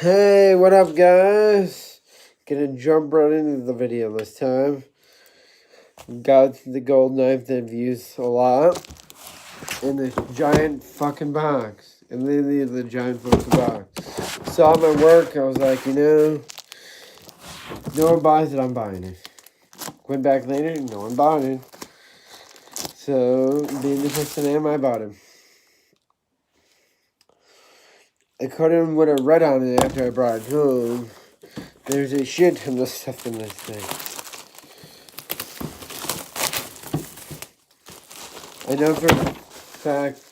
Hey, what up, guys? Gonna jump right into the video this time. Got the gold knife that I've used a lot in this giant fucking box. And literally the giant fucking box. Saw my work, I was like, no one buys it, I'm buying it. Went back later, no one bought it. So, being the person I am, I bought it. I cut in what I read on it after I brought it home. There's a shit ton of stuff in this thing. I know for a fact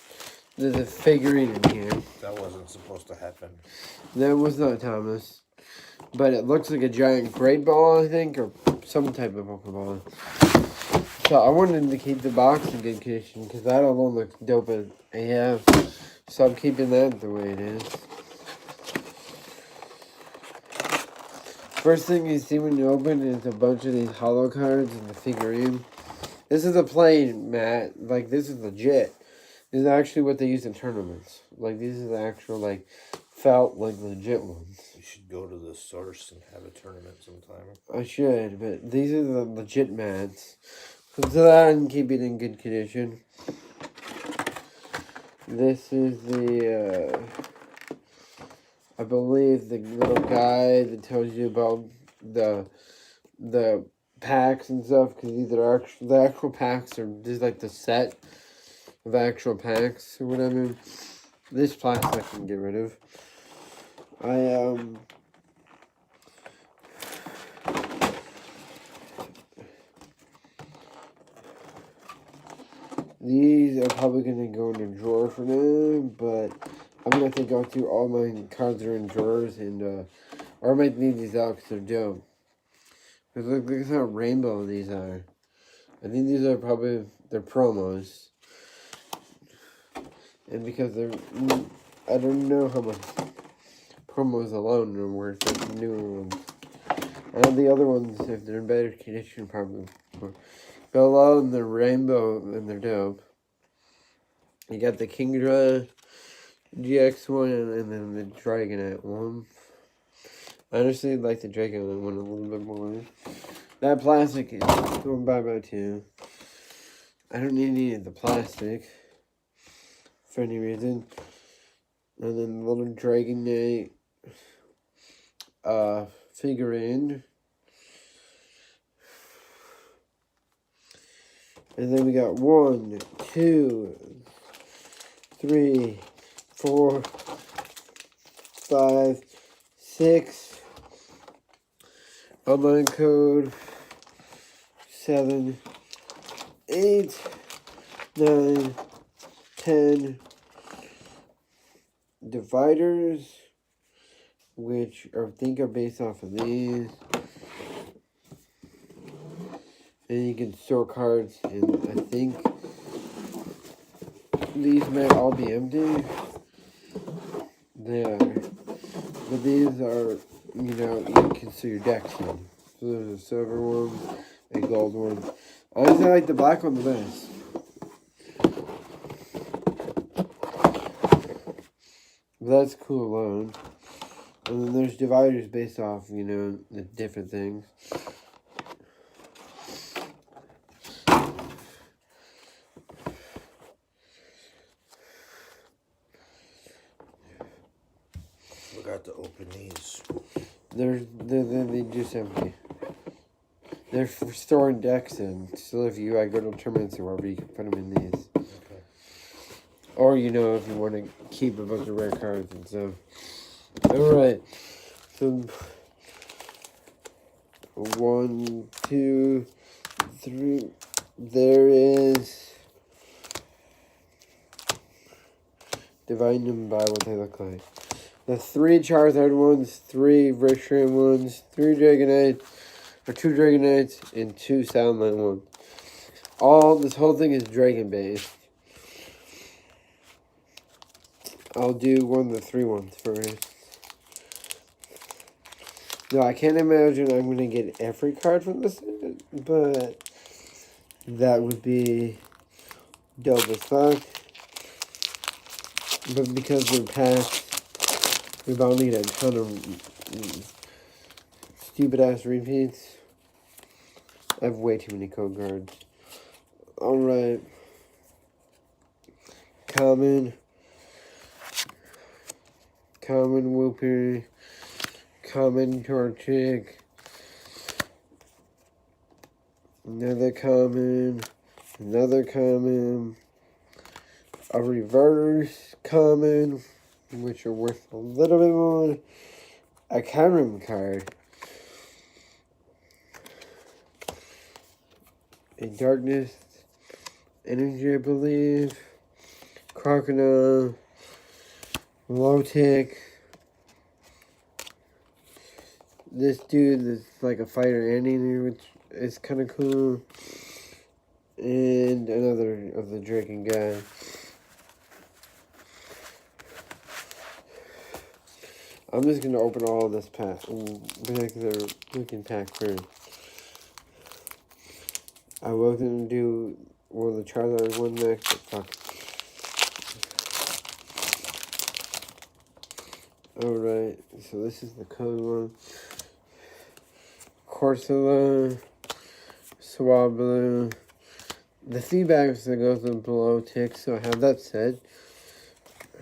there's a figurine in here. That wasn't supposed to happen. That was not Thomas. But it looks like a giant great ball, I think, or some type of Pokeball. So I wanted to keep the box in good condition because that alone looks dope as AF. So I'm keeping that the way it is. First thing you see when you open is a bunch of these holo cards and the figurine. This is a plain mat. Like, this is legit. This is actually what they use in tournaments. Like, these are the actual, like, felt, like, legit ones. You should go to the source and have a tournament sometime. I should, but these are the legit mats. So that I can keep it in good condition. This is the, I believe, the little guide that tells you about the packs and stuff, because these are the actual packs are just like the set of actual packs or whatever. This plastic I can get rid of. These are probably going to go in a drawer for now, but I'm going to have to go through all my cards that are in drawers, and, or I might leave these out because they're dope. Because look at how rainbow these are. I think these are probably, they're promos. And because they're, I don't know how much promos alone are worth, like the newer ones. And the other ones, if they're in better condition, probably. But a lot of them, they're rainbow and they're dope. You got the Kingdra GX one and then the Dragonite one. I honestly like the Dragonite one a little bit more. That plastic is going by too. I don't need any of the plastic for any reason. And then the little Dragonite figurine. And then we got 1, 2, 3, 4, 5, 6. Online code 7, 8, 9, 10. Dividers, which I think are based off of these. And you can store cards, and I think these might all be empty. They are. But these are, you can store your decks in. So there's a silver one, a gold one. Honestly, I like the black one the best. But that's cool alone. And then there's dividers based off, the different things. Forgot to open these. They're just empty. They're for storing decks in. So if you go to tournaments or wherever, you can put them in these. Okay. Or, if you want to keep a bunch of rare cards and stuff. Alright. So, 1, 2, 3. There is. Dividing them by what they look like. The 3 Charizard ones, 3 Reshiram ones, 3 Dragonites, or 2 Dragonites, and 2 Salamence ones. This whole thing is Dragon based. I'll do one of the 3 ones first. No, I can't imagine I'm going to get every card from this, but that would be dope as fuck. But because they're packs, We about need a ton of stupid ass repeats. I have way too many code cards. Alright. Common Whooper. Common Torchic. Another common. Another common. A reverse common, which are worth a little bit more. A Kyurem card. A Darkness Energy, I believe. Crocodile. Low-Tick. This dude is like a fighter anteater, which is kind of cool. And another of the Dragon guy. I'm just going to open all of this pack. Particular looking pack first. I was going to do the Charizard one next, but fuck. Alright, so this is the code one. Corsola, Swablu. The feedbacks that goes with below tick, so I have that said.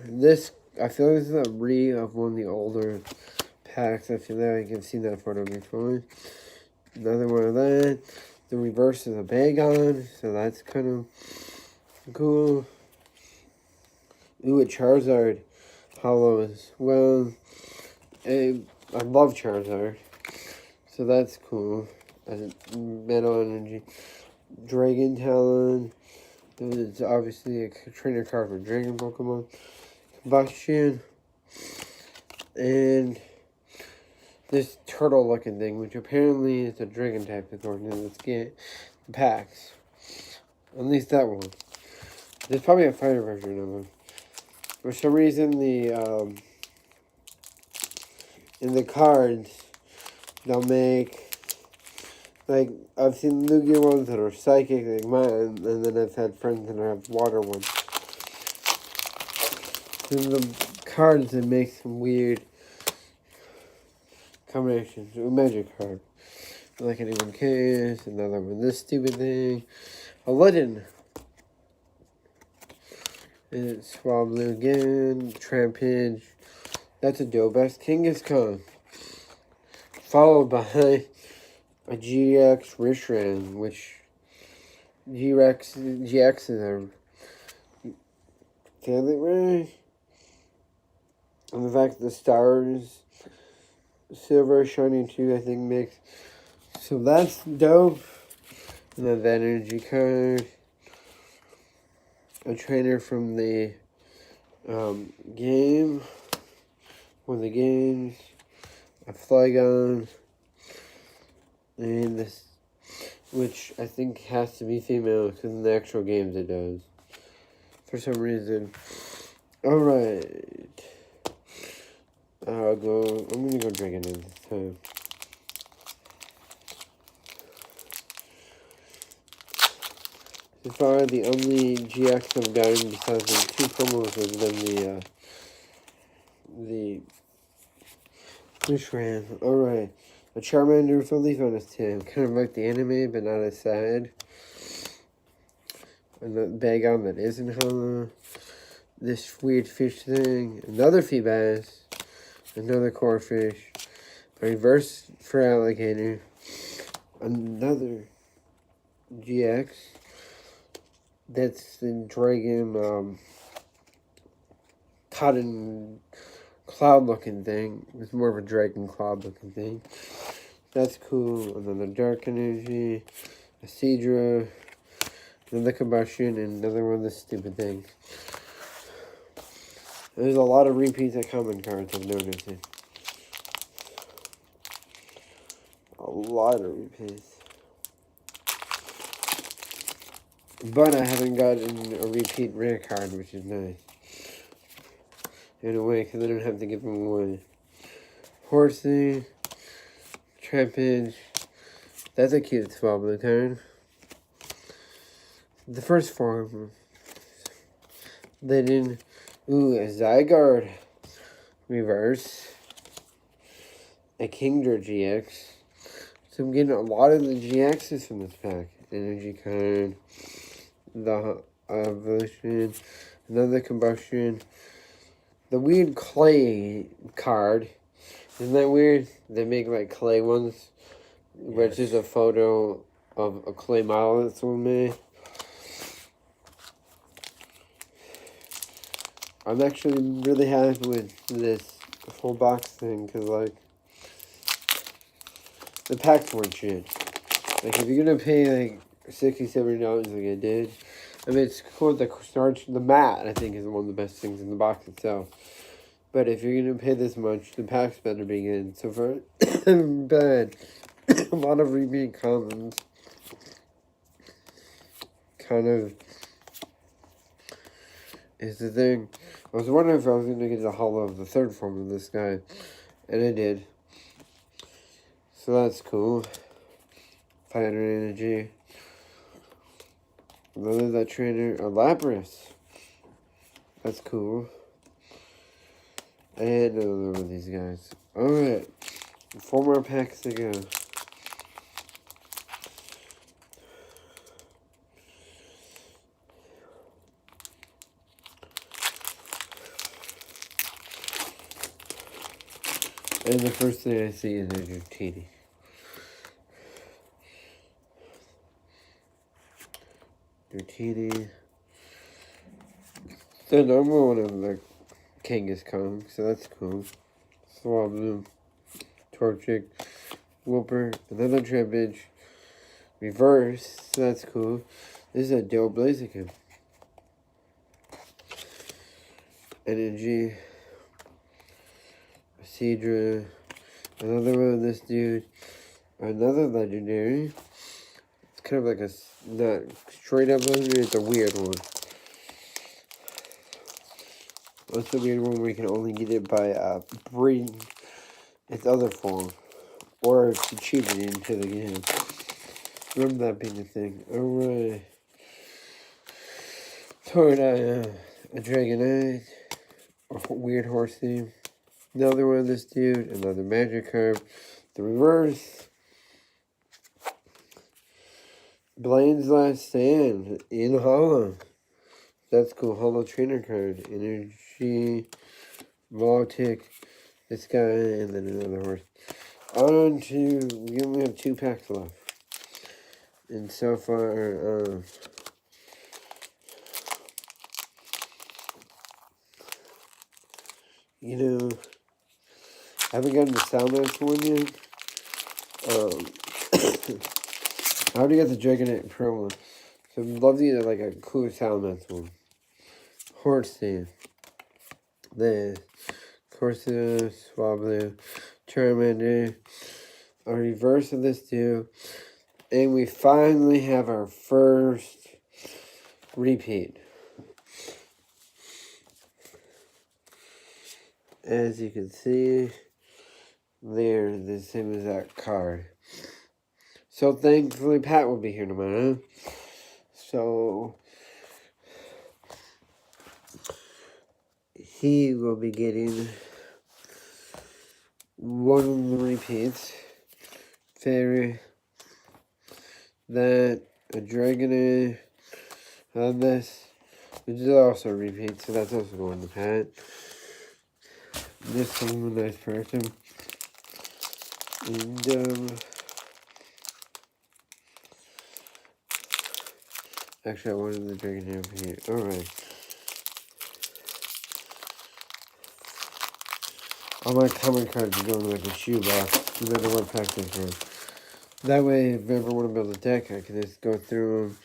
This, I feel like this is a of one of the older packs. I feel like I've seen that photo before. Another one of that. The reverse is a Bagon, so that's kind of cool. Ooh, a Charizard hollow as well. I love Charizard, so that's cool. Metal Energy. Dragon Talon. It's obviously a trainer card for Dragon Pokemon. Combustion. And this turtle looking thing, which apparently is a dragon type according to the packs. At least that one. There's probably a fighter version of him. For some reason, in the cards, they'll make, like, I've seen Lugia ones that are psychic, like mine, and then I've had friends that have water ones. In the cards, it makes some weird combinations. A magic card. Like anyone cares. Another one, this stupid thing. A legend. It's Swablu again. Trampage. That's a Dobest. Kangaskhan. Followed by a GX Reshiram, which GXs are fairly rare. And the fact that the stars, silver, shiny too, I think makes. So that's dope. And then that energy card. A trainer from the game. One of the games. A Flygon. And this, which I think has to be female because in the actual games it does. For some reason. Alright. I'm gonna go Dragon in this time. So far, the only GX I've gotten besides the 2 promos has been the Reshiram. Alright. A Charmander with a leaf on his tail. Kind of like the anime, but not as sad. And the Bagon that isn't hollow. This weird fish thing. Another Feebas. Another Corphish. A reverse for Alligator. Another GX. That's the Dragon Cotton Cloud looking thing. It's more of a Dragon Cloud looking thing. That's cool. Another Dark Energy. A Seadra. Another Combustion. And another one of the stupid things. There's a lot of repeats of common cards I've noticed. A lot of repeats. But I haven't gotten a repeat rare card, which is nice. In a way, because I don't have to give them away. Horsey. Trampage. That's a cute Swablu card. The first form. They didn't. Ooh, a Zygarde. reverse, a Kingdra GX. So I'm getting a lot of the GXs from this pack. Energy card, the evolution, another combustion, the weird clay card. Isn't that weird? They make like clay ones, which is a photo of a clay model that someone made. I'm actually really happy with this whole box thing because, like, the packs weren't shit. Like, if you're gonna pay like $60, $70 like I did, I mean, it's cool. The starch, the mat, I think, is one of the best things in the box itself. But if you're gonna pay this much, the packs better be good. So for bad, a lot of repeat commons. Kind of is the thing. I was wondering if I was going to get the hollow of the third form of this guy, and I did. So that's cool. 500 energy. Another that trainer, a Lapras. That's cool. And another one of these guys. Alright. 4 more packs to go. And the first thing I see is a Dratini. Dratini. The number one of the Kangaskhan, so that's cool. Swablu. Torchic. Whooper. Another Trapinch. Reverse, so that's cool. This is a Doe Blaziken. Energy. Seadra, another one of this dude, another legendary. It's kind of like a, not straight up legendary, it's a weird one. What's the weird one where you can only get it by breeding its other form? Or if you cheated into the game. Remember that being a thing. Alright. Tordaya, a Dragonite, a weird horse theme. Another one of this dude, another Magikarp, the reverse, Blaine's Last Stand in Hollow. That's cool. Hollow Trainer card, Energy, Voltic, this guy, and then another horse. On to, we only have 2 packs left. And so far, you know, I haven't gotten the Salmax one yet. I already got the Dragonite Pro one. So I'd love to get like a cool Salmax one. Horsey. This. Corsair, Swablu, Charmander. A reverse of this too. And we finally have our first repeat. As you can see, they're the same as that card. So thankfully Pat will be here tomorrow. So he will be getting one of the repeats. Fairy. That, a Dragonite on this, which is also a repeat, so that's also going to Pat. This one's a nice person. And, actually, I wanted the Dragonite over here. Alright. All my common cards are going to like a shoebox, no matter what pack they're from. That way, if I ever want to build a deck, I can just go through them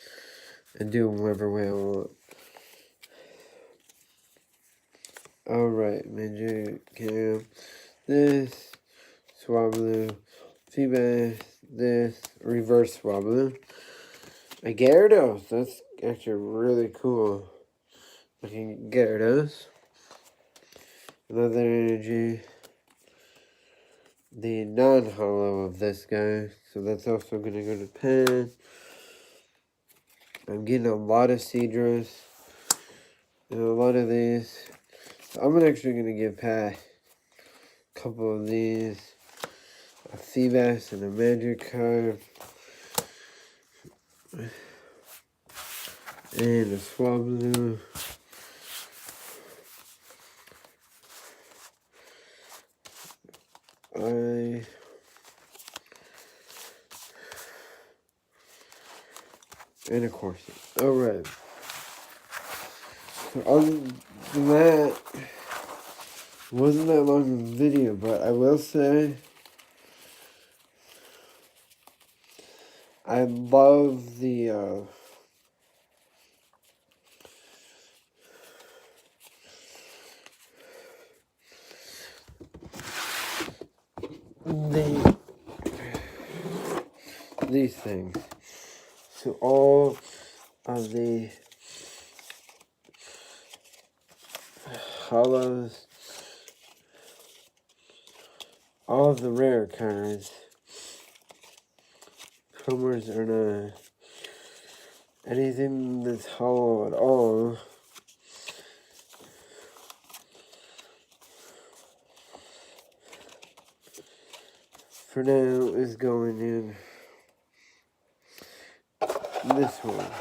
and do them whatever way I want. Alright, Magic Cam. This, Swablu, Feebas, this, Reverse Swablu. A Gyarados, that's actually really cool. Looking Gyarados. Another energy. The non-hollow of this guy, so that's also going to go to Pen. I'm getting a lot of Seadras and a lot of these. So I'm actually going to give Pat couple of these, a Feebas and a Magikarp, and a Swablu. And of course, alright. So other than that, it wasn't that long of a video, but I will say, I love the these things. So all of the hollows, all of the rare cards, promos are not, anything that's hollow at all, for now is going in this one.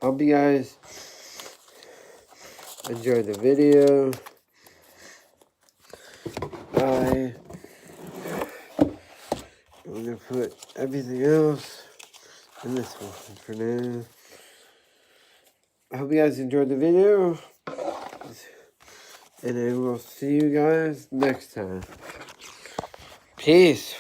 Hope you guys enjoyed the video. I'm going to put everything else in this one for now. I hope you guys enjoyed the video. And I will see you guys next time. Peace.